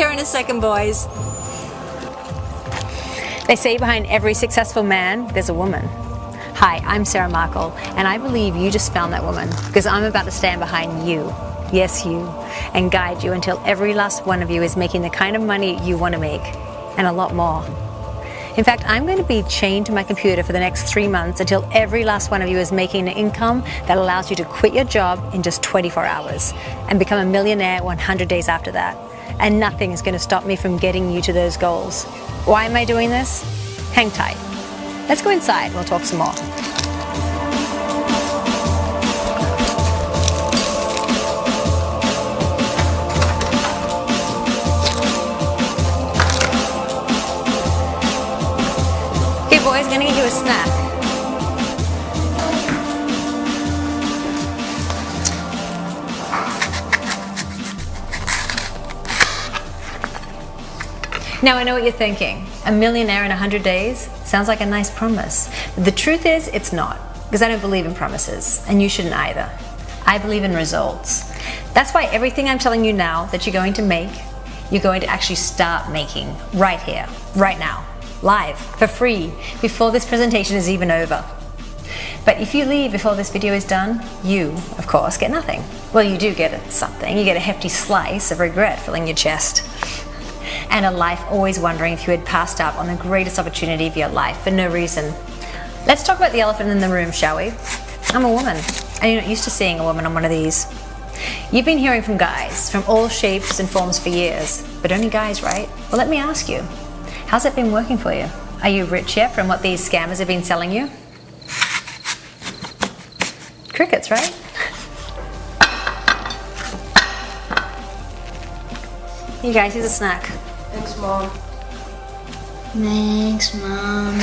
here in a second, boys. They say behind every successful man, there's a woman. Hi, I'm Sarah Markle, and I believe you just found that woman because I'm about to stand behind you, yes you, and guide you until every last one of you is making the kind of money you want to make, and a lot more. In fact, I'm going to be chained to my computer for the next 3 months until every last one of you is making an income that allows you to quit your job in just 24 hours and become a millionaire 100 days after that. And nothing is going to stop me from getting you to those goals. Why am I doing this? Hang tight. Let's go inside and we'll talk some more. Okay, boys, gonna get you a snack. Now I know what you're thinking. A millionaire in 100 days sounds like a nice promise. But the truth is, it's not. Because I don't believe in promises, and you shouldn't either. I believe in results. That's why everything I'm telling you now that you're going to make, you're going to actually start making right here, right now, live, for free, before this presentation is even over. But if you leave before this video is done, you, of course, get nothing. Well, you do get something. You get a hefty slice of regret filling your chest. And a life always wondering if you had passed up on the greatest opportunity of your life for no reason. Let's talk about the elephant in the room, shall we? I'm a woman, and you're not used to seeing a woman on one of these. You've been hearing from guys from all shapes and forms for years, but only guys, right? Well, let me ask you, how's it been working for you? Are you rich yet from what these scammers have been selling you? Crickets, right? You guys, here's a snack. Thanks, Mom. Thanks, Mom.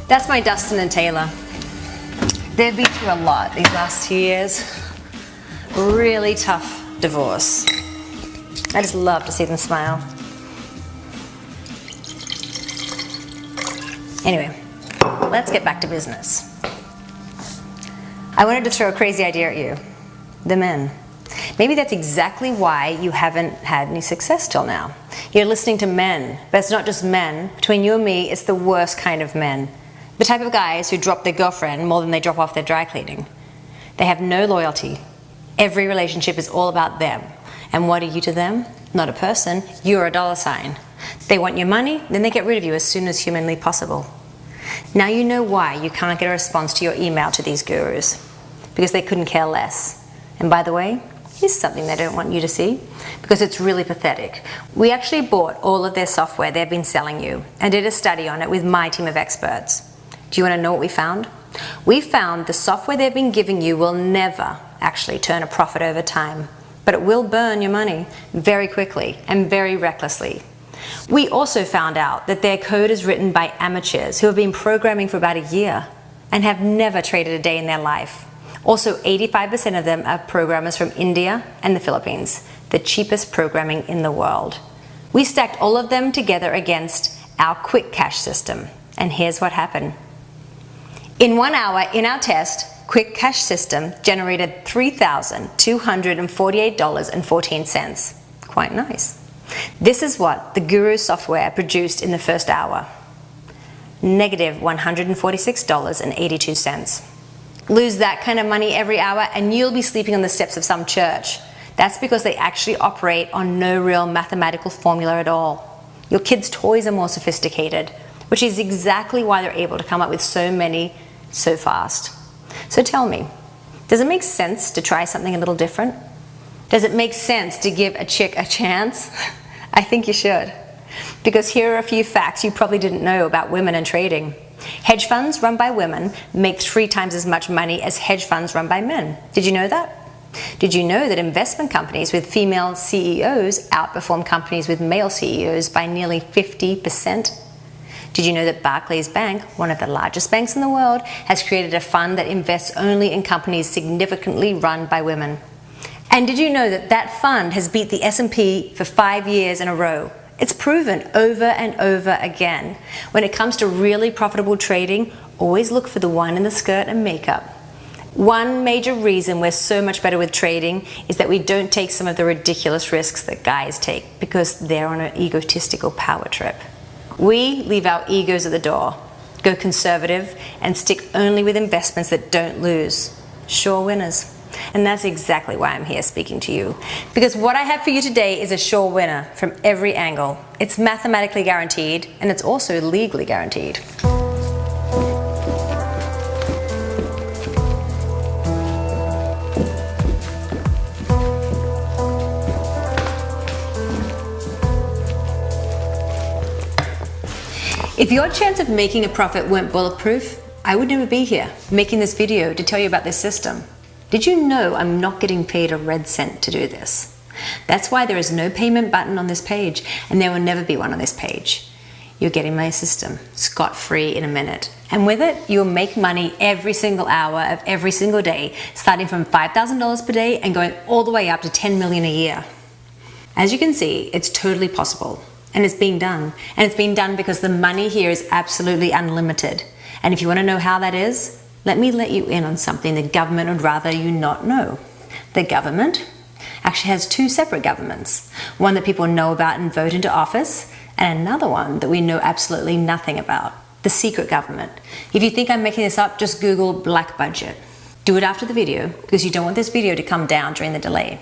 That's my Dustin and Taylor. They've been through a lot these last 2 years. Really tough divorce. I just love to see them smile. Anyway, let's get back to business. I wanted to throw a crazy idea at you. The men. Maybe that's exactly why you haven't had any success till now. You're listening to men, but it's not just men. Between you and me, it's the worst kind of men. The type of guys who drop their girlfriend more than they drop off their dry cleaning. They have no loyalty. Every relationship is all about them. And what are you to them? Not a person, you're a dollar sign. They want your money, then they get rid of you as soon as humanly possible. Now you know why you can't get a response to your email to these gurus. Because they couldn't care less. And by the way, here's something they don't want you to see, because it's really pathetic. We actually bought all of their software they've been selling you and did a study on it with my team of experts. Do you want to know what we found? We found the software they've been giving you will never actually turn a profit over time, but it will burn your money very quickly and very recklessly. We also found out that their code is written by amateurs who have been programming for about a year and have never traded a day in their life. Also, 85% of them are programmers from India and the Philippines, the cheapest programming in the world. We stacked all of them together against our quick cash system, and here's what happened. In 1 hour in our test, quick cash system generated $3,248.14. Quite nice. This is what the Guru software produced in the first hour. Negative $146.82. Lose that kind of money every hour and you'll be sleeping on the steps of some church. That's because they actually operate on no real mathematical formula at all. Your kids' toys are more sophisticated, which is exactly why they're able to come up with so many so fast. So tell me, does it make sense to try something a little different? Does it make sense to give a chick a chance? I think you should. Because here are a few facts you probably didn't know about women and trading. Hedge funds run by women make 3 times as much money as hedge funds run by men. Did you know that? Did you know that investment companies with female CEOs outperform companies with male CEOs by nearly 50%? Did you know that Barclays Bank, one of the largest banks in the world, has created a fund that invests only in companies significantly run by women? And did you know that that fund has beat the S&P for 5 years in a row? It's proven over and over again. When it comes to really profitable trading, always look for the one in the skirt and makeup. One major reason we're so much better with trading is that we don't take some of the ridiculous risks that guys take because they're on an egotistical power trip. We leave our egos at the door, go conservative, and stick only with investments that don't lose. Sure winners. And that's exactly why I'm here speaking to you. Because what I have for you today is a sure winner from every angle. It's mathematically guaranteed, and it's also legally guaranteed. If your chance of making a profit weren't bulletproof, I would never be here making this video to tell you about this system. Did you know I'm not getting paid a red cent to do this? That's why there is no payment button on this page, and there will never be one on this page. You're getting my system scot-free in a minute. And with it, you'll make money every single hour of every single day, starting from $5,000 per day and going all the way up to $10 million a year. As you can see, it's totally possible. And it's being done. And it's being done because the money here is absolutely unlimited. And if you want to know how that is, let me let you in on something the government would rather you not know. The government actually has two separate governments. One that people know about and vote into office, and another one that we know absolutely nothing about. The secret government. If you think I'm making this up, just Google black budget. Do it after the video, because you don't want this video to come down during the delay.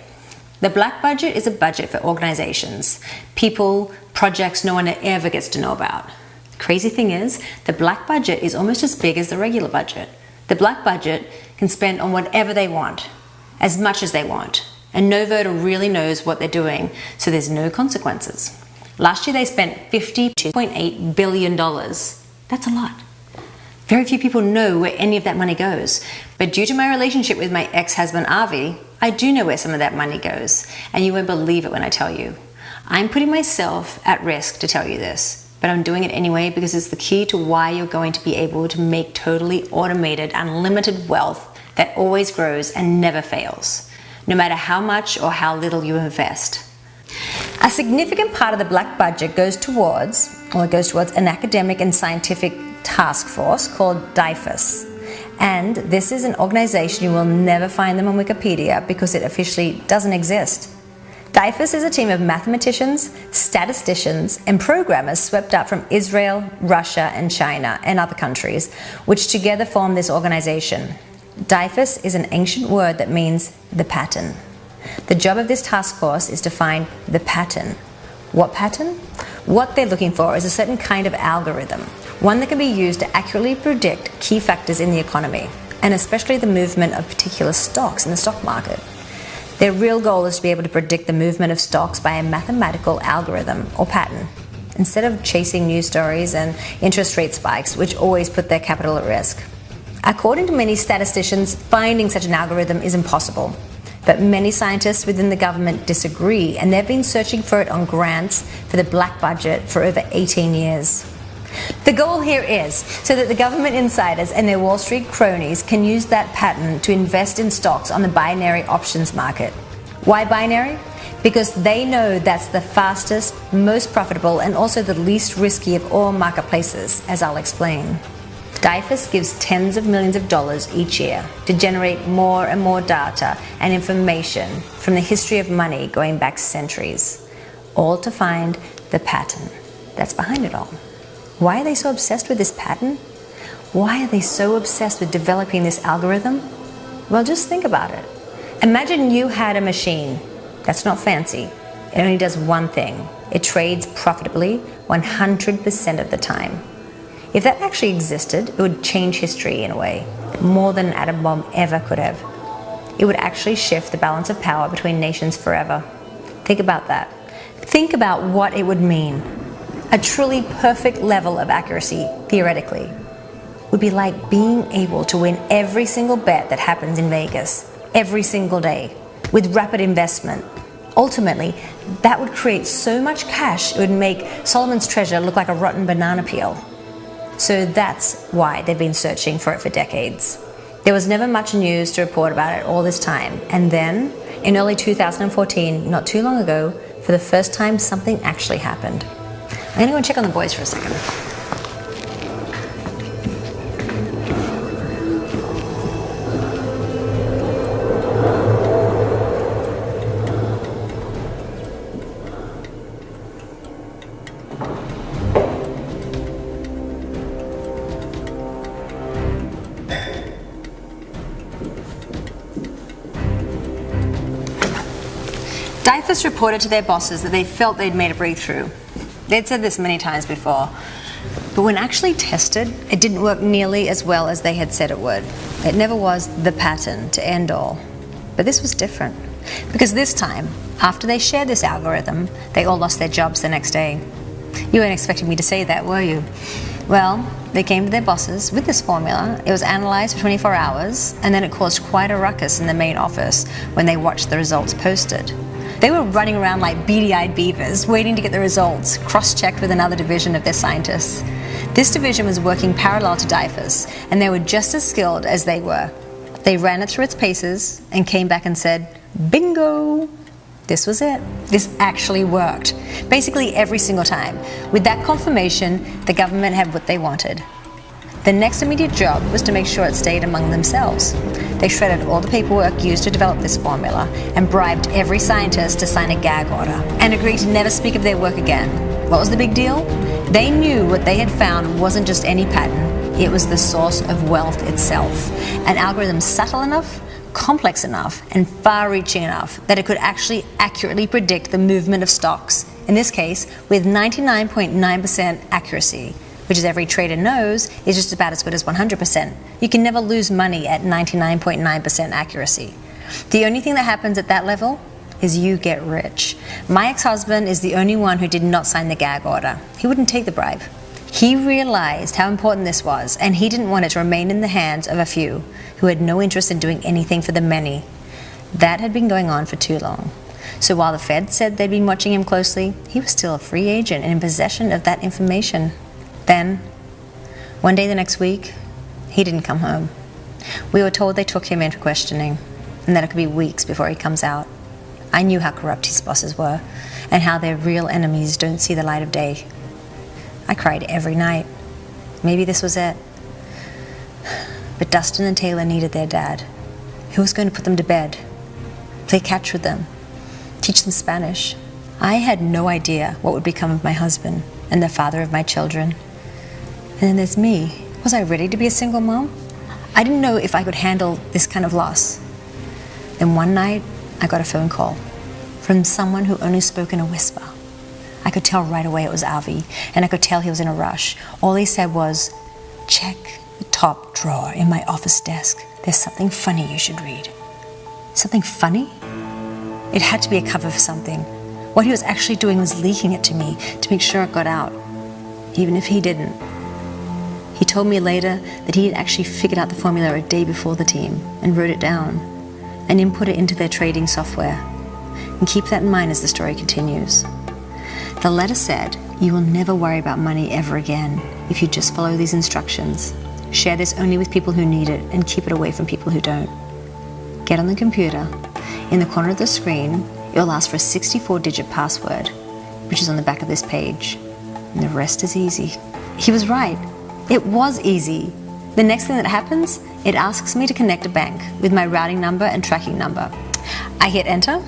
The black budget is a budget for organizations, people, projects no one ever gets to know about. The crazy thing is, the black budget is almost as big as the regular budget. The black budget can spend on whatever they want, as much as they want, and no voter really knows what they're doing, so there's no consequences. Last year they spent $52.8 billion. That's a lot. Very few people know where any of that money goes. But due to my relationship with my ex-husband Avi, I do know where some of that money goes, and you won't believe it when I tell you. I'm putting myself at risk to tell you this, but I'm doing it anyway because it's the key to why you're going to be able to make totally automated, unlimited wealth that always grows and never fails, no matter how much or how little you invest. A significant part of the black budget goes towards an academic and scientific task force called DIFUS. And this is an organization, you will never find them on Wikipedia because it officially doesn't exist. DIFUS is a team of mathematicians, statisticians, and programmers swept up from Israel, Russia, and China, and other countries, which together form this organization. DIFUS is an ancient word that means the pattern. The job of this task force is to find the pattern. What pattern? What they're looking for is a certain kind of algorithm, one that can be used to accurately predict key factors in the economy, and especially the movement of particular stocks in the stock market. Their real goal is to be able to predict the movement of stocks by a mathematical algorithm or pattern, instead of chasing news stories and interest rate spikes, which always put their capital at risk. According to many statisticians, finding such an algorithm is impossible. But many scientists within the government disagree, and they've been searching for it on grants for the black budget for over 18 years. The goal here is so that the government insiders and their Wall Street cronies can use that pattern to invest in stocks on the binary options market. Why binary? Because they know that's the fastest, most profitable, and also the least risky of all marketplaces, as I'll explain. DIFUS gives tens of millions of dollars each year to generate more and more data and information from the history of money going back centuries, all to find the pattern that's behind it all. Why are they so obsessed with this pattern? Why are they so obsessed with developing this algorithm? Well, just think about it. Imagine you had a machine that's not fancy. It only does one thing. It trades profitably 100% of the time. If that actually existed, it would change history in a way, more than an atom bomb ever could have. It would actually shift the balance of power between nations forever. Think about that. Think about what it would mean. A truly perfect level of accuracy, theoretically, would be like being able to win every single bet that happens in Vegas, every single day, with rapid investment. Ultimately, that would create so much cash, it would make Solomon's treasure look like a rotten banana peel. So that's why they've been searching for it for decades. There was never much news to report about it all this time. And then, in early 2014, not too long ago, for the first time, something actually happened. I'm gonna go and check on the boys for a second. DIFUS reported to their bosses that they felt they'd made a breakthrough. They'd said this many times before, but when actually tested, it didn't work nearly as well as they had said it would. It never was the pattern to end all. But this was different, because this time, after they shared this algorithm, they all lost their jobs the next day. You weren't expecting me to say that, were you? Well, they came to their bosses with this formula. It was analyzed for 24 hours, and then it caused quite a ruckus in the main office when they watched the results posted. They were running around like beady-eyed beavers, waiting to get the results, cross-checked with another division of their scientists. This division was working parallel to DIFUS, and they were just as skilled as they were. They ran it through its paces and came back and said, bingo! This was it. This actually worked. Basically every single time. With that confirmation, the government had what they wanted. The next immediate job was to make sure it stayed among themselves. They shredded all the paperwork used to develop this formula and bribed every scientist to sign a gag order and agreed to never speak of their work again. What was the big deal? They knew what they had found wasn't just any pattern, it was the source of wealth itself. An algorithm subtle enough, complex enough, and far-reaching enough that it could actually accurately predict the movement of stocks, in this case with 99.9% accuracy, which, as every trader knows, is just about as good as 100%. You can never lose money at 99.9% accuracy. The only thing that happens at that level is you get rich. My ex-husband is the only one who did not sign the gag order. He wouldn't take the bribe. He realized how important this was, and he didn't want it to remain in the hands of a few who had no interest in doing anything for the many. That had been going on for too long. So while the Fed said they'd been watching him closely, he was still a free agent and in possession of that information. Then, one day the next week, he didn't come home. We were told they took him in for questioning, and that it could be weeks before he comes out. I knew how corrupt his bosses were, and how their real enemies don't see the light of day. I cried every night. Maybe this was it. But Dustin and Taylor needed their dad. Who was going to put them to bed? Play catch with them? Teach them Spanish? I had no idea what would become of my husband and the father of my children. And then there's me. Was I ready to be a single mom? I didn't know if I could handle this kind of loss. Then one night, I got a phone call from someone who only spoke in a whisper. I could tell right away it was Avi, and I could tell he was in a rush. All he said was, check the top drawer in my office desk. There's something funny you should read. Something funny? It had to be a cover for something. What he was actually doing was leaking it to me to make sure it got out, even if he didn't. He told me later that he had actually figured out the formula a day before the team and wrote it down and input it into their trading software. And keep that in mind as the story continues. The letter said, you will never worry about money ever again if you just follow these instructions. Share this only with people who need it and keep it away from people who don't. Get on the computer. In the corner of the screen, it will ask for a 64-digit password, which is on the back of this page. And the rest is easy. He was right. It was easy. The next thing that happens, it asks me to connect a bank with my routing number and tracking number. I hit enter.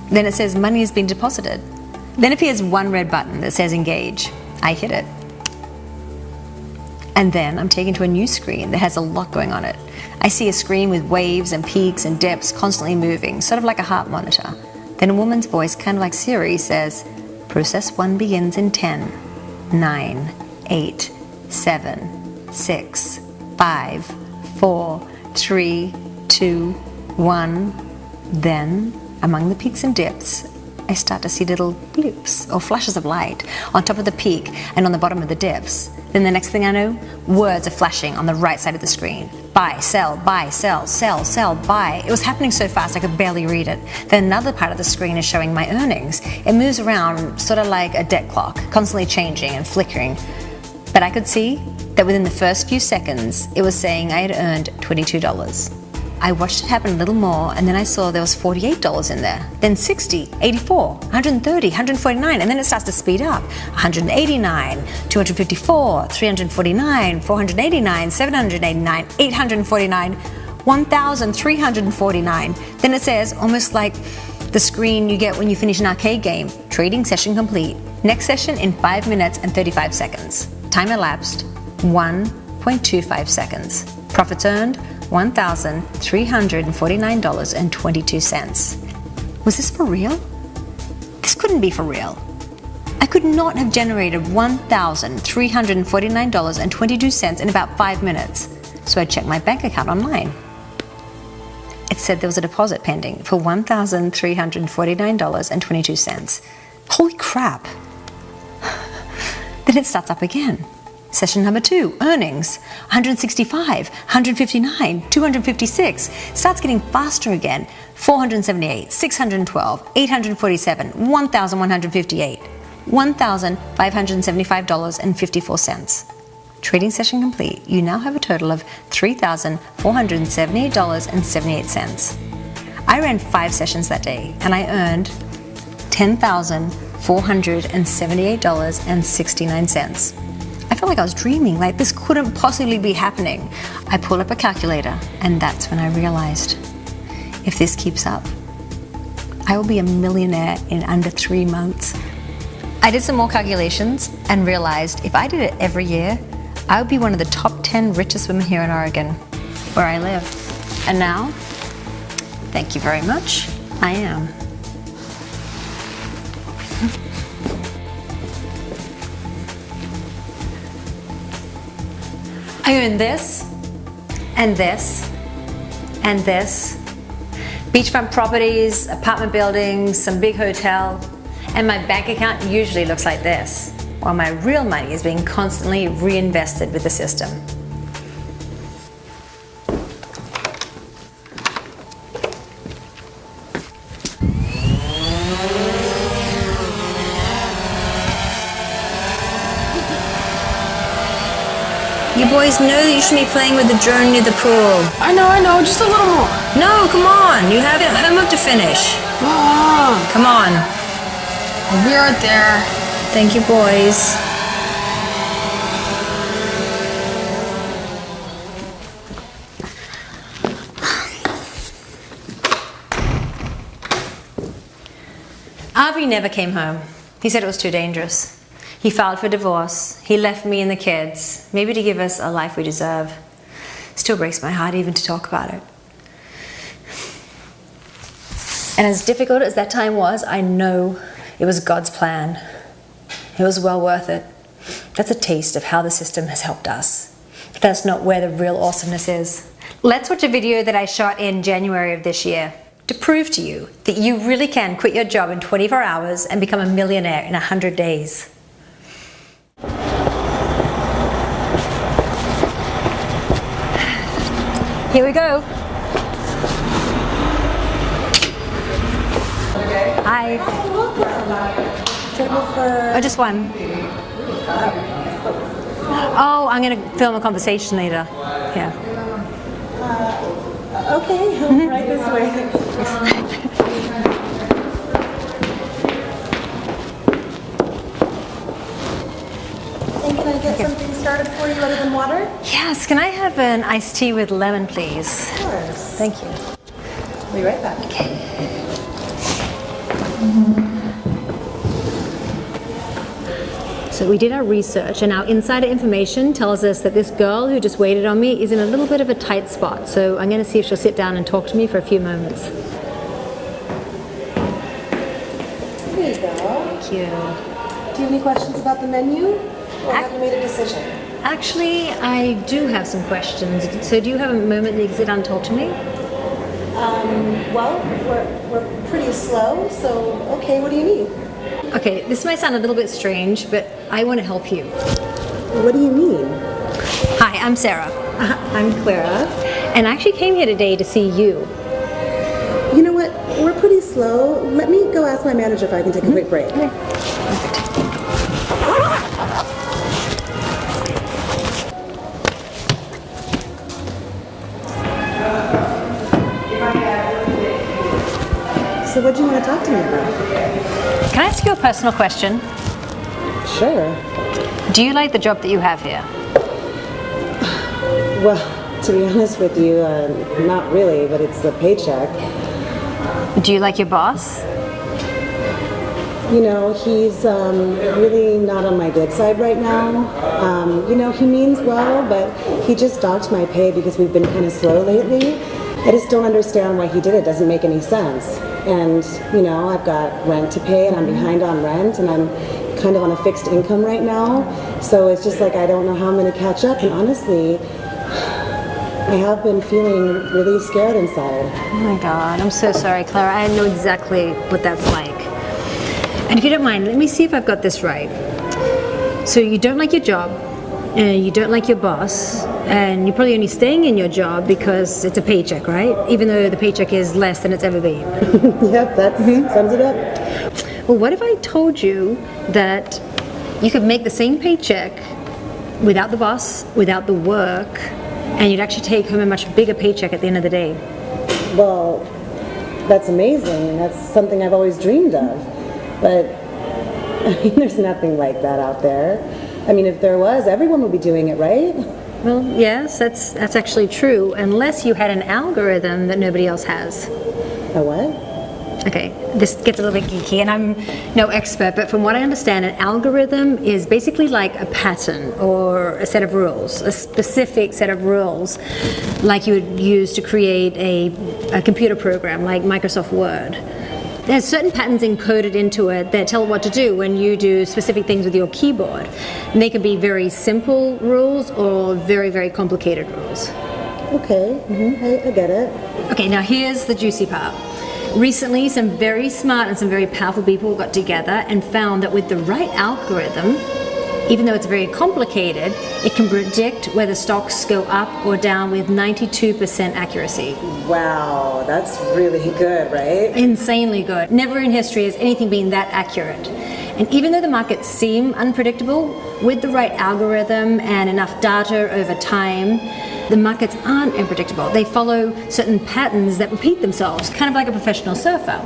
Then it says money has been deposited. Then appears one red button that says engage. I hit it. And then I'm taken to a new screen that has a lot going on it. I see a screen with waves and peaks and depths constantly moving, sort of like a heart monitor. Then a woman's voice, kind of like Siri, says, process 1 begins in 10, 9, 8, 7, 6, 5, 4, 3, 2, 1. Then, among the peaks and dips, I start to see little blips or flashes of light on top of the peak and on the bottom of the dips. Then the next thing I know, words are flashing on the right side of the screen. Buy, sell, sell, sell, buy. It was happening so fast I could barely read it. Then another part of the screen is showing my earnings. It moves around sort of like a debt clock, constantly changing and flickering. But I could see that within the first few seconds, it was saying I had earned $22. I watched it happen a little more, and then I saw there was $48 in there. Then 60, 84, 130, 149, and then it starts to speed up. 189, 254, 349, 489, 789, 849, 1,349. Then it says, almost like the screen you get when you finish an arcade game, trading session complete. Next session in 5 minutes and 35 seconds. Time elapsed, 1.25 seconds. Profits earned, $1,349.22. Was this for real? This couldn't be for real. I could not have generated $1,349.22 in about 5 minutes, so I checked my bank account online. It said there was a deposit pending for $1,349.22. Holy crap! Then it starts up again. Session number 2, earnings, 165, 159, 256, starts getting faster again, 478, 612, 847, 1,158, $1,575.54. Trading session complete. You now have a total of $3,478.78. I ran 5 sessions that day and I earned $10,478.69. I felt like I was dreaming, like this couldn't possibly be happening. I pulled up a calculator and that's when I realized, if this keeps up, I will be a millionaire in under 3 months. I did some more calculations and realized if I did it every year, I would be one of the top 10 richest women here in Oregon, where I live. And now, thank you very much, I am. I own this, and this, and this. Beachfront properties, apartment buildings, some big hotel, and my bank account usually looks like this, while my real money is being constantly reinvested with the system. You boys know that you should be playing with the drone near the pool. I know, just a little more. No, come on, you have homework to finish. Mom. Come on. I'll be right there. Thank you, boys. Avi never came home. He said it was too dangerous. He filed for divorce. He left me and the kids, maybe to give us a life we deserve. Still breaks my heart even to talk about it. And as difficult as that time was, I know it was God's plan. It was well worth it. That's a taste of how the system has helped us. But that's not where the real awesomeness is. Let's watch a video that I shot in January of this year to prove to you that you really can quit your job in 24 hours and become a millionaire in 100 days. Here we go. Hi. Table for... Oh, just one. Oh, I'm going to film a conversation later. Yeah. Okay, right this way. And can I get something started for you other than water? Yes, can I have an iced tea with lemon, please? Of course. Thank you. I'll be right back. Okay. So we did our research, and our insider information tells us that this girl who just waited on me is in a little bit of a tight spot. So I'm going to see if she'll sit down and talk to me for a few moments. Here you go. Thank you. Do you have any questions about the menu? Or have you made a decision? Actually, I do have some questions. So do you have a moment that you can sit down and talk to me? Well, we're pretty slow, so okay, what do you need? Okay, this might sound a little bit strange, but I want to help you. What do you mean? Hi, I'm Sarah. I'm Clara. And I actually came here today to see you. You know what? We're pretty slow. Let me go ask my manager if I can take a quick break. Okay. Perfect. So what do you want to talk to me about? Can I ask you a personal question? Sure. Do you like the job that you have here? Well, to be honest with you, not really, but it's the paycheck. Do you like your boss? You know, he's really not on my good side right now. You know, he means well, but he just docked my pay because we've been kind of slow lately. I just don't understand why he did it. It doesn't make any sense. And, you know, I've got rent to pay and I'm behind on rent and I'm kind of on a fixed income right now. So it's just like I don't know how I'm going to catch up. And honestly, I have been feeling really scared inside. Oh my God, I'm so sorry, Clara. I know exactly what that's like. And if you don't mind, let me see if I've got this right. So you don't like your job, and you don't like your boss, and you're probably only staying in your job because it's a paycheck, right? Even though the paycheck is less than it's ever been. Yep, that sums it up. Well, what if I told you that you could make the same paycheck without the boss, without the work, and you'd actually take home a much bigger paycheck at the end of the day? Well, that's amazing. That's something I've always dreamed of. But, I mean, there's nothing like that out there. I mean, if there was, everyone would be doing it, right? Well, yes, that's actually true, unless you had an algorithm that nobody else has. A what? Okay, this gets a little bit geeky, and I'm no expert, but from what I understand, an algorithm is basically like a pattern or a set of rules, a specific set of rules, like you would use to create a computer program like Microsoft Word. There's certain patterns encoded into it that tell what to do when you do specific things with your keyboard. And they can be very simple rules or very, very complicated rules. Okay, I get it. Okay, now here's the juicy part. Recently, some very smart and some very powerful people got together and found that with the right algorithm, even though it's very complicated, it can predict whether stocks go up or down with 92% accuracy. Wow, that's really good, right? Insanely good. Never in history has anything been that accurate. And even though the markets seem unpredictable, with the right algorithm and enough data over time, the markets aren't unpredictable. They follow certain patterns that repeat themselves, kind of like a professional surfer.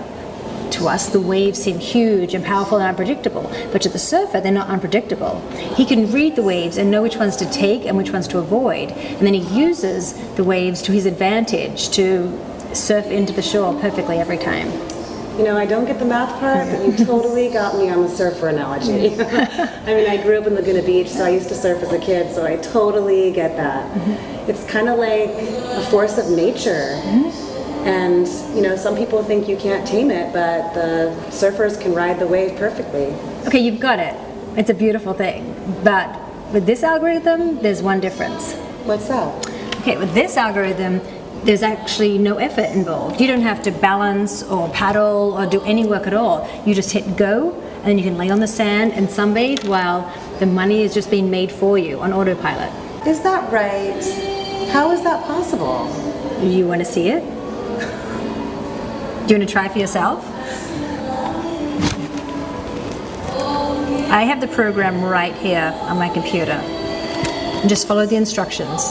To us, the waves seem huge and powerful and unpredictable, but to the surfer, they're not unpredictable. He can read the waves and know which ones to take and which ones to avoid, and then he uses the waves to his advantage to surf into the shore perfectly every time. You know, I don't get the math part, but you totally got me on the surfer analogy. I mean, I grew up in Laguna Beach, so I used to surf as a kid, so I totally get that. It's kind of like a force of nature. And, you know, some people think you can't tame it, but the surfers can ride the wave perfectly. Okay, you've got it. It's a beautiful thing. But with this algorithm, there's one difference. What's that? Okay, with this algorithm, there's actually no effort involved. You don't have to balance or paddle or do any work at all. You just hit go, and then you can lay on the sand and sunbathe while the money is just being made for you on autopilot. Is that right? How is that possible? You want to see it? Do you want to try for yourself? I have the program right here on my computer. And just follow the instructions.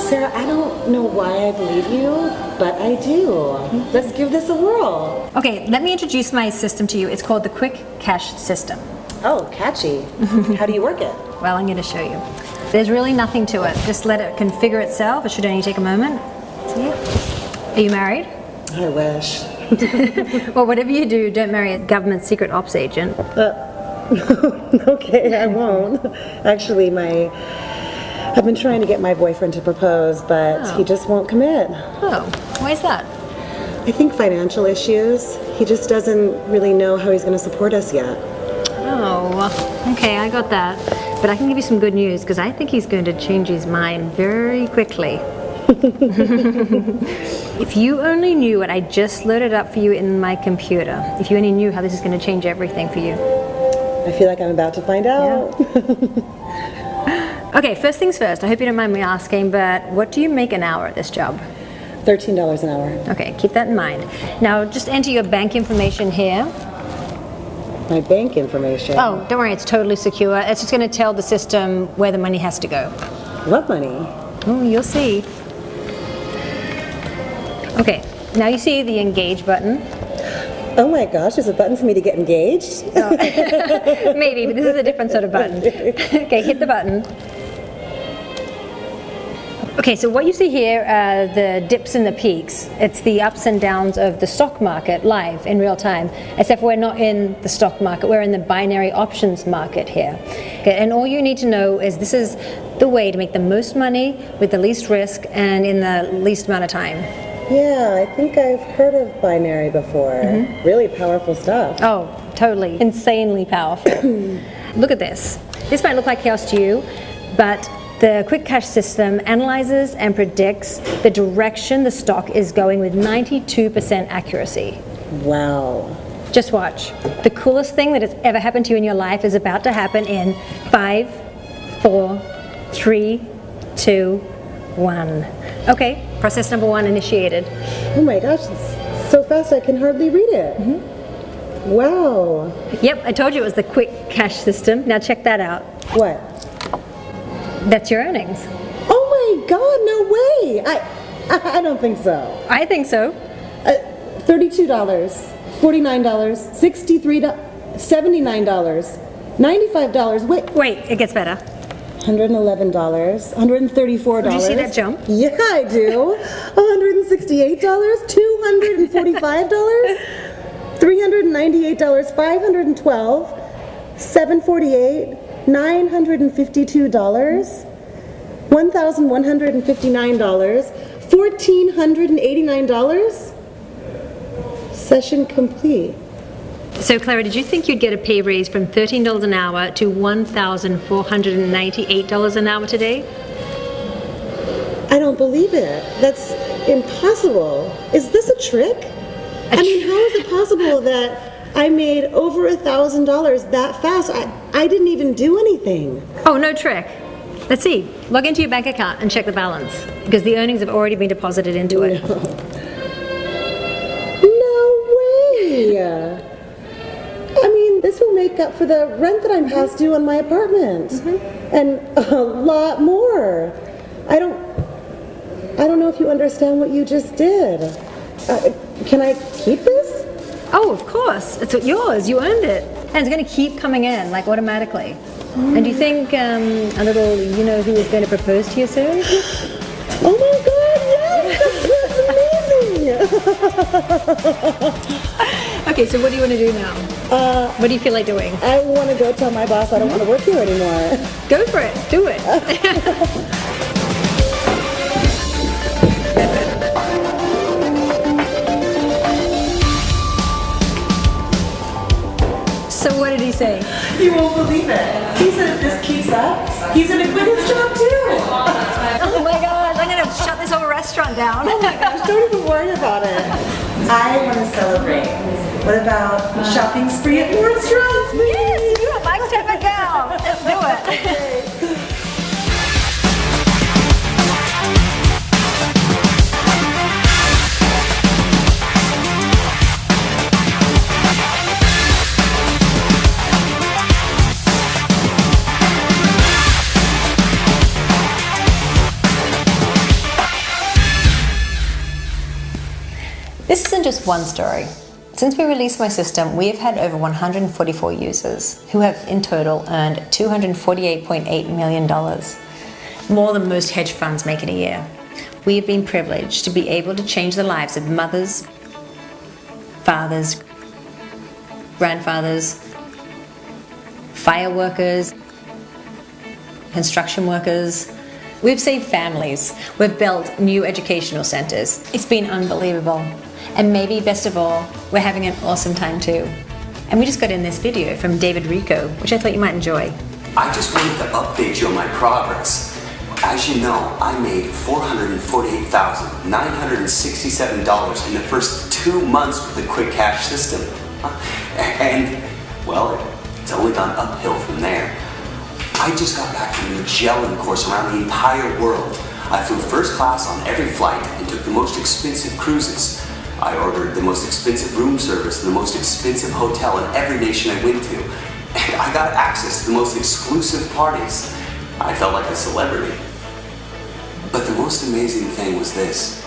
Sarah, I don't know why I believe you, but I do. Let's give this a whirl. Okay, let me introduce my system to you. It's called the Quick Cash System. Oh, catchy. How do you work it? Well, I'm going to show you. There's really nothing to it. Just let it configure itself. It should only take a moment. See it? Are you married? I wish. Well, whatever you do, don't marry a government secret ops agent. Okay, I won't. Actually, I've been trying to get my boyfriend to propose, but he just won't commit. Oh, why is that? I think financial issues. He just doesn't really know how he's going to support us yet. Oh, okay, I got that. But I can give you some good news because I think he's going to change his mind very quickly. If you only knew what I just loaded up for you in my computer, if you only knew how this is going to change everything for you. I feel like I'm about to find out. Yeah. Okay, first things first. I hope you don't mind me asking, but what do you make an hour at this job? $13 an hour. Okay, keep that in mind. Now, just enter your bank information here. My bank information? Oh, don't worry, it's totally secure. It's just going to tell the system where the money has to go. What money? Oh, you'll see. Okay, now you see the engage button. Oh my gosh, there's a button for me to get engaged? Oh. Maybe, but this is a different sort of button. Okay, hit the button. Okay, so what you see here are the dips and the peaks. It's the ups and downs of the stock market live in real time, except we're not in the stock market, we're in the binary options market here. Okay, and all you need to know is this is the way to make the most money with the least risk and in the least amount of time. Yeah, I think I've heard of binary before. Really powerful stuff. Oh, totally. Insanely powerful. Look at this. This might look like chaos to you, but the quick cash system analyzes and predicts the direction the stock is going with 92% accuracy. Wow. Just watch. The coolest thing that has ever happened to you in your life is about to happen in 5, 4, 3, 2, 1. Okay, process number 1 initiated. Oh my gosh, it's so fast I can hardly read it. Wow. Yep, I told you it was the quick cash system. Now check that out. What? That's your earnings. Oh my God, no way. I don't think so. I think so. $32, $49, $63, $79, $95. Wait, it gets better. $111, $134. Did you see that jump? Yeah, I do. $168, $245, $398, $512, $748, $952, $1,159, $1,489. Session complete. So Clara, did you think you'd get a pay raise from $13 an hour to $1,498 an hour today? I don't believe it. That's impossible. Is this a trick? I mean, how is it possible that I made over $1,000 that fast? I didn't even do anything. Oh, no trick. Let's see. Log into your bank account and check the balance, because the earnings have already been deposited into it. No way! I mean, this will make up for the rent that I'm past due on my apartment. And a lot more. I don't know if you understand what you just did. Can I keep this? Oh, of course. It's yours. You earned it. And it's going to keep coming in, like automatically. And do you think a little you-know-who is going to propose to you soon? Oh my God, yes! That's amazing! Okay, so what do you want to do now? What do you feel like doing? I want to go tell my boss I don't want to work here anymore. Go for it. Do it. So what did he say? You won't believe it. He said if this keeps up, he's going to quit his job too. Oh my God, I'm going to shut this whole restaurant down. Oh my gosh, don't even worry about it. I want to celebrate. What about a shopping spree at Nordstrom's? Yes, do it. Mike's time to go. Let's do it. This isn't just one story. Since we released my system, we have had over 144 users who have in total earned $248.8 million, more than most hedge funds make in a year. We have been privileged to be able to change the lives of mothers, fathers, grandfathers, fire workers, construction workers. We've saved families. We've built new educational centers. It's been unbelievable. And maybe best of all, we're having an awesome time too. And we just got in this video from David Rico, which I thought you might enjoy. I just wanted to update you on my progress. As you know, I made $448,967 in the first 2 months with the quick cash system. And, well, it's only gone uphill from there. I just got back from a Magellan course around the entire world. I flew first class on every flight and took the most expensive cruises. I ordered the most expensive room service and the most expensive hotel in every nation I went to. And I got access to the most exclusive parties. I felt like a celebrity. But the most amazing thing was this.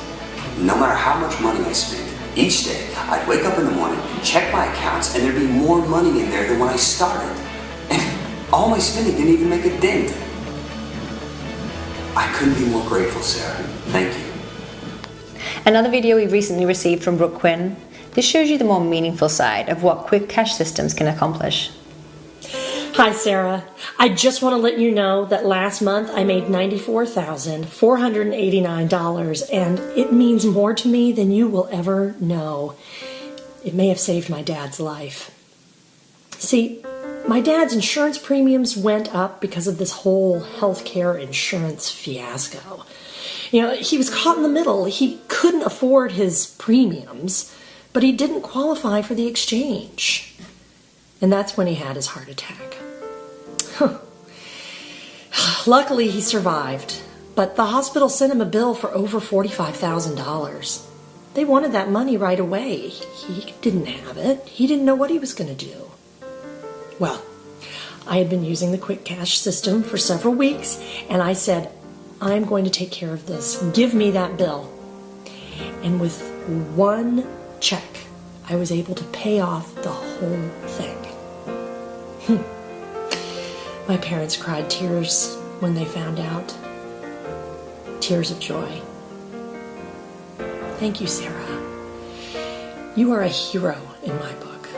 No matter how much money I spent, each day I'd wake up in the morning, check my accounts, and there'd be more money in there than when I started. And all my spending didn't even make a dent. I couldn't be more grateful, Sarah. Thank you. Another video we recently received from Brooke Quinn. This shows you the more meaningful side of what quick cash systems can accomplish. Hi, Sarah. I just want to let you know that last month I made $94,489, and it means more to me than you will ever know. It may have saved my dad's life. See, my dad's insurance premiums went up because of this whole healthcare insurance fiasco. You know, he was caught in the middle. He couldn't afford his premiums, but he didn't qualify for the exchange. And that's when he had his heart attack. Luckily, he survived, but the hospital sent him a bill for over $45,000. They wanted that money right away. He didn't have it. He didn't know what he was going to do. Well, I had been using the quick cash system for several weeks, and I said, I'm going to take care of this. Give me that bill. And with one check, I was able to pay off the whole thing. My parents cried tears when they found out. Tears of joy. Thank you, Sarah. You are a hero in my book.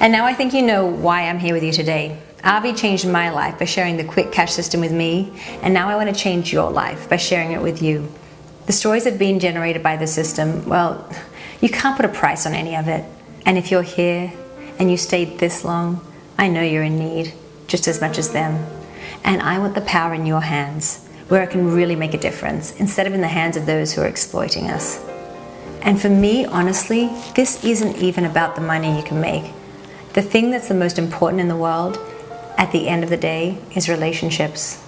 And now I think you know why I'm here with you today. Avi changed my life by sharing the quick cash system with me, and now I want to change your life by sharing it with you. The stories that have been generated by the system, well, you can't put a price on any of it. And if you're here and you stayed this long, I know you're in need just as much as them. And I want the power in your hands, where it can really make a difference, instead of in the hands of those who are exploiting us. And for me, honestly, this isn't even about the money you can make. The thing that's the most important in the world, at the end of the day, is relationships.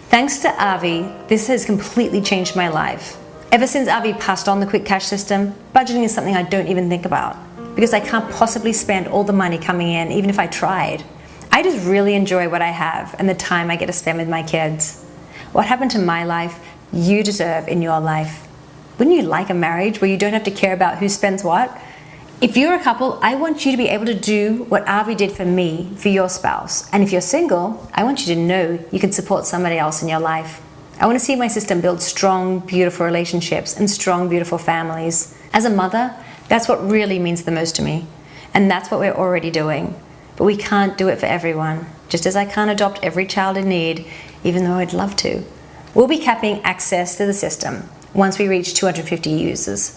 Thanks to Avi, this has completely changed my life. Ever since Avi passed on the quick cash system, budgeting is something I don't even think about, because I can't possibly spend all the money coming in, even if I tried. I just really enjoy what I have and the time I get to spend with my kids. What happened to my life, you deserve in your life. Wouldn't you like a marriage where you don't have to care about who spends what? If you're a couple, I want you to be able to do what Avi did for me, for your spouse. And if you're single, I want you to know you can support somebody else in your life. I want to see my system build strong, beautiful relationships and strong, beautiful families. As a mother, that's what really means the most to me. And that's what we're already doing. But we can't do it for everyone, just as I can't adopt every child in need, even though I'd love to. We'll be capping access to the system once we reach 250 users,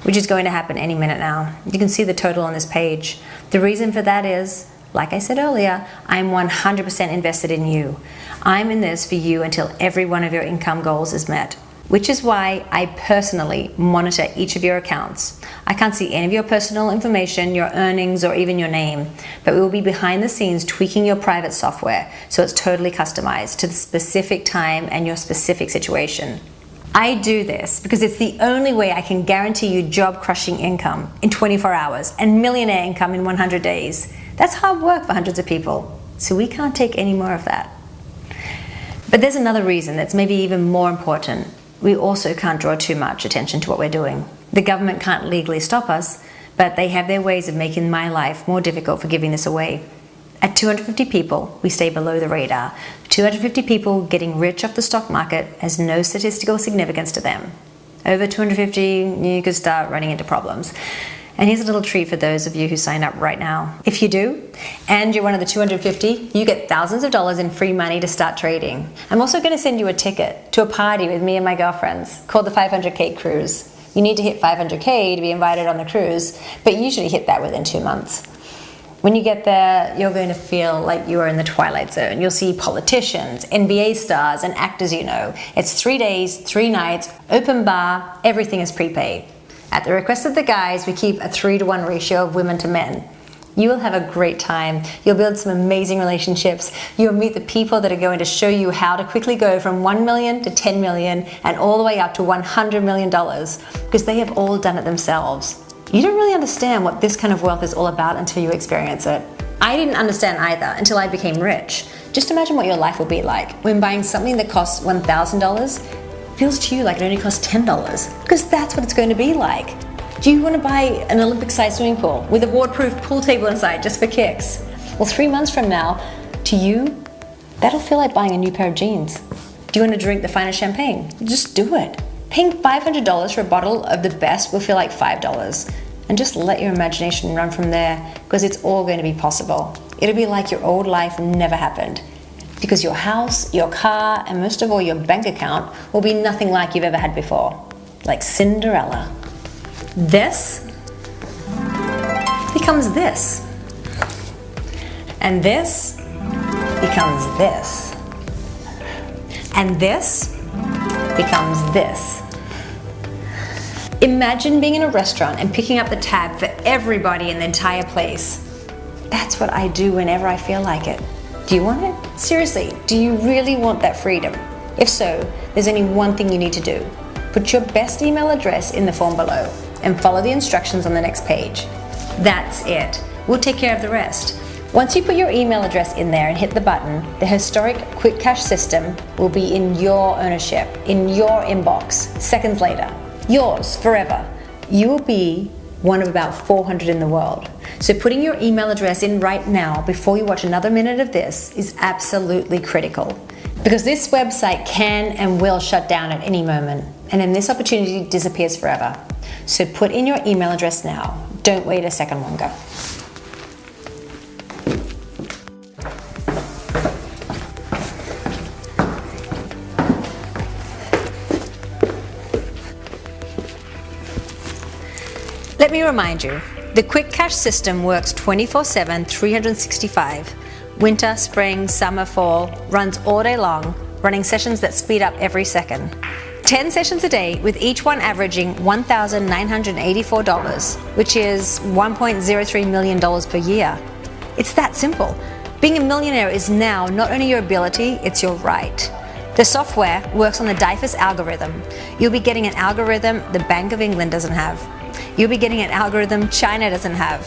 which is going to happen any minute now. You can see the total on this page. The reason for that is, like I said earlier, I'm 100% invested in you. I'm in this for you until every one of your income goals is met, which is why I personally monitor each of your accounts. I can't see any of your personal information, your earnings, or even your name, but we will be behind the scenes tweaking your private software so it's totally customized to the specific time and your specific situation. I do this because it's the only way I can guarantee you job-crushing income in 24 hours and millionaire income in 100 days. That's hard work for hundreds of people, so we can't take any more of that. But there's another reason that's maybe even more important. We also can't draw too much attention to what we're doing. The government can't legally stop us, but they have their ways of making my life more difficult for giving this away. At 250 people, we stay below the radar. 250 people getting rich off the stock market has no statistical significance to them. Over 250, you could start running into problems. And here's a little treat for those of you who sign up right now. If you do, and you're one of the 250, you get thousands of dollars in free money to start trading. I'm also going to send you a ticket to a party with me and my girlfriends called the 500K Cruise. You need to hit 500K to be invited on the cruise, but you usually hit that within 2 months. When you get there, you're going to feel like you are in the Twilight Zone. You'll see politicians, NBA stars, and actors you know. It's 3 days, 3 nights, open bar, everything is prepaid. At the request of the guys, we keep a 3-to-1 ratio of women to men. You will have a great time. You'll build some amazing relationships. You'll meet the people that are going to show you how to quickly go from 1 million to 10 million and all the way up to $100 million, because they have all done it themselves. You don't really understand what this kind of wealth is all about until you experience it. I didn't understand either until I became rich. Just imagine what your life will be like when buying something that costs $1,000 feels to you like it only costs $10, because that's what it's going to be like. Do you want to buy an Olympic-sized swimming pool with a waterproof pool table inside just for kicks? Well, 3 months from now, to you, that'll feel like buying a new pair of jeans. Do you want to drink the finest champagne? Just do it. Paying $500 for a bottle of the best will feel like $5. And just let your imagination run from there, because it's all going to be possible. It'll be like your old life never happened. Because your house, your car, and most of all your bank account will be nothing like you've ever had before. Like Cinderella. This becomes this. And this becomes this. And this becomes this. Imagine being in a restaurant and picking up the tab for everybody in the entire place. That's what I do whenever I feel like it. Do you want it? Seriously, do you really want that freedom? If so, there's only one thing you need to do. Put your best email address in the form below and follow the instructions on the next page. That's it. We'll take care of the rest. Once you put your email address in there and hit the button, the historic Quick Cash system will be in your ownership, in your inbox, seconds later. Yours forever. You will be one of about 400 in the world. So putting your email address in right now before you watch another minute of this is absolutely critical. Because this website can and will shut down at any moment, and then this opportunity disappears forever. So put in your email address now. Don't wait a second longer. Let me remind you, the Quick Cash system works 24/7, 365. Winter, spring, summer, fall, runs all day long, running sessions that speed up every second. 10 sessions a day, with each one averaging $1,984, which is $1.03 million per year. It's that simple. Being a millionaire is now not only your ability, it's your right. The software works on the DIFUS algorithm. You'll be getting an algorithm the Bank of England doesn't have. You'll be getting an algorithm China doesn't have,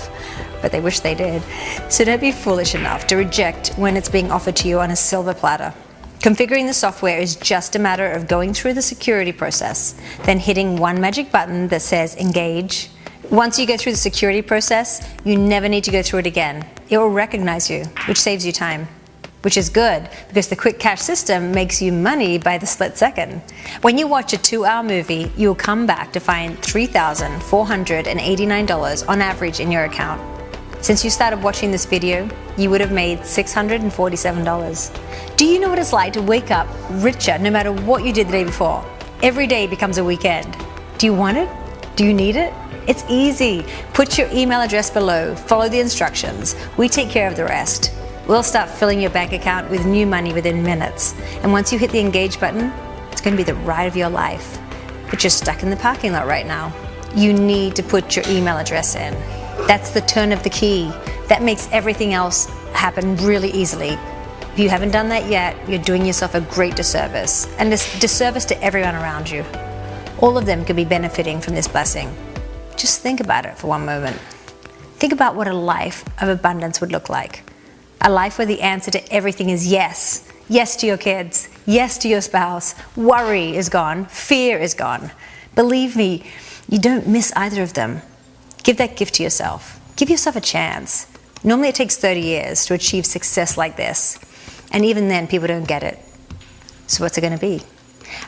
but they wish they did. So don't be foolish enough to reject when it's being offered to you on a silver platter. Configuring the software is just a matter of going through the security process, then hitting one magic button that says engage. Once you go through the security process, you never need to go through it again. It will recognize you, which saves you time. Which is good, because the Quick Cash system makes you money by the split second. When you watch a 2-hour movie, you'll come back to find $3,489 on average in your account. Since you started watching this video, you would have made $647. Do you know what it's like to wake up richer no matter what you did the day before? Every day becomes a weekend. Do you want it? Do you need it? It's easy. Put your email address below, follow the instructions. We take care of the rest. We'll start filling your bank account with new money within minutes. And once you hit the engage button, it's going to be the ride of your life. But you're stuck in the parking lot right now. You need to put your email address in. That's the turn of the key. That makes everything else happen really easily. If you haven't done that yet, you're doing yourself a great disservice, and a disservice to everyone around you. All of them could be benefiting from this blessing. Just think about it for one moment. Think about what a life of abundance would look like. A life where the answer to everything is yes. Yes to your kids. Yes to your spouse. Worry is gone. Fear is gone. Believe me, you don't miss either of them. Give that gift to yourself. Give yourself a chance. Normally it takes 30 years to achieve success like this. And even then, people don't get it. So what's it going to be?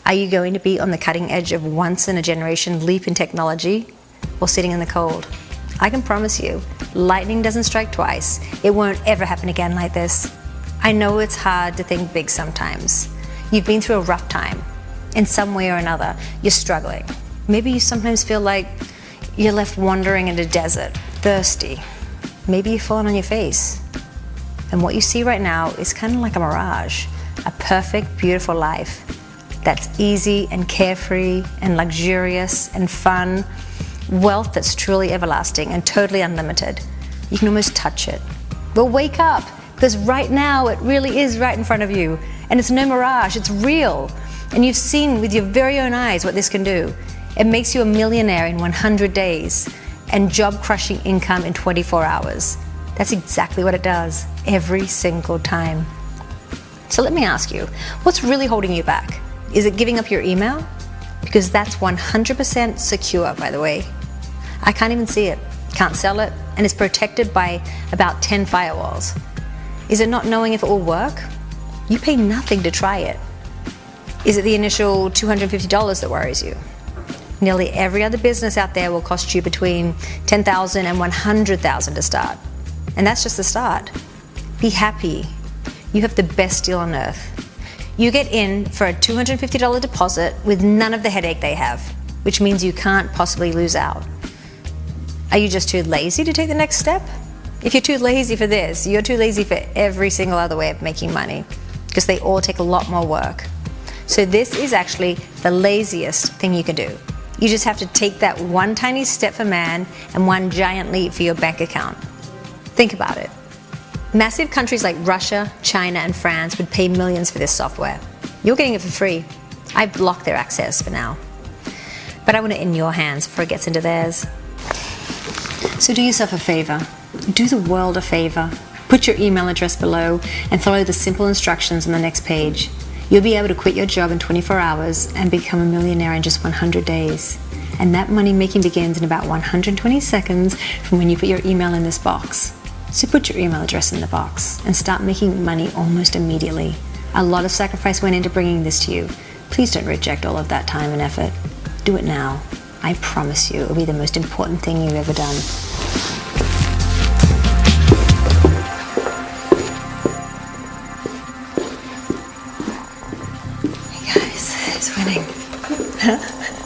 Are you going to be on the cutting edge of once-in-a-generation leap in technology, or sitting in the cold? I can promise you, lightning doesn't strike twice. It won't ever happen again like this. I know it's hard to think big sometimes. You've been through a rough time. In some way or another, you're struggling. Maybe you sometimes feel like you're left wandering in a desert, thirsty. Maybe you've fallen on your face. And what you see right now is kind of like a mirage, a perfect, beautiful life that's easy and carefree and luxurious and fun. Wealth that's truly everlasting and totally unlimited. You can almost touch it. But wake up, because right now it really is right in front of you. And it's no mirage, it's real. And you've seen with your very own eyes what this can do. It makes you a millionaire in 100 days and job-crushing income in 24 hours. That's exactly what it does, every single time. So let me ask you, what's really holding you back? Is it giving up your email? Because that's 100% secure, by the way. I can't even see it, can't sell it, and it's protected by about 10 firewalls. Is it not knowing if it will work? You pay nothing to try it. Is it the initial $250 that worries you? Nearly every other business out there will cost you between $10,000 and $100,000 to start. And that's just the start. Be happy. You have the best deal on earth. You get in for a $250 deposit with none of the headache they have, which means you can't possibly lose out. Are you just too lazy to take the next step? If you're too lazy for this, you're too lazy for every single other way of making money, because they all take a lot more work. So this is actually the laziest thing you can do. You just have to take that one tiny step for man and one giant leap for your bank account. Think about it. Massive countries like Russia, China, and France would pay millions for this software. You're getting it for free. I blocked their access for now. But I want it in your hands before it gets into theirs. So do yourself a favor. Do the world a favor. Put your email address below and follow the simple instructions on the next page. You'll be able to quit your job in 24 hours and become a millionaire in just 100 days. And that money making begins in about 120 seconds from when you put your email in this box. So put your email address in the box and start making money almost immediately. A lot of sacrifice went into bringing this to you. Please don't reject all of that time and effort. Do it now. I promise you, it'll be the most important thing you've ever done. Hey guys, who's winning? Huh?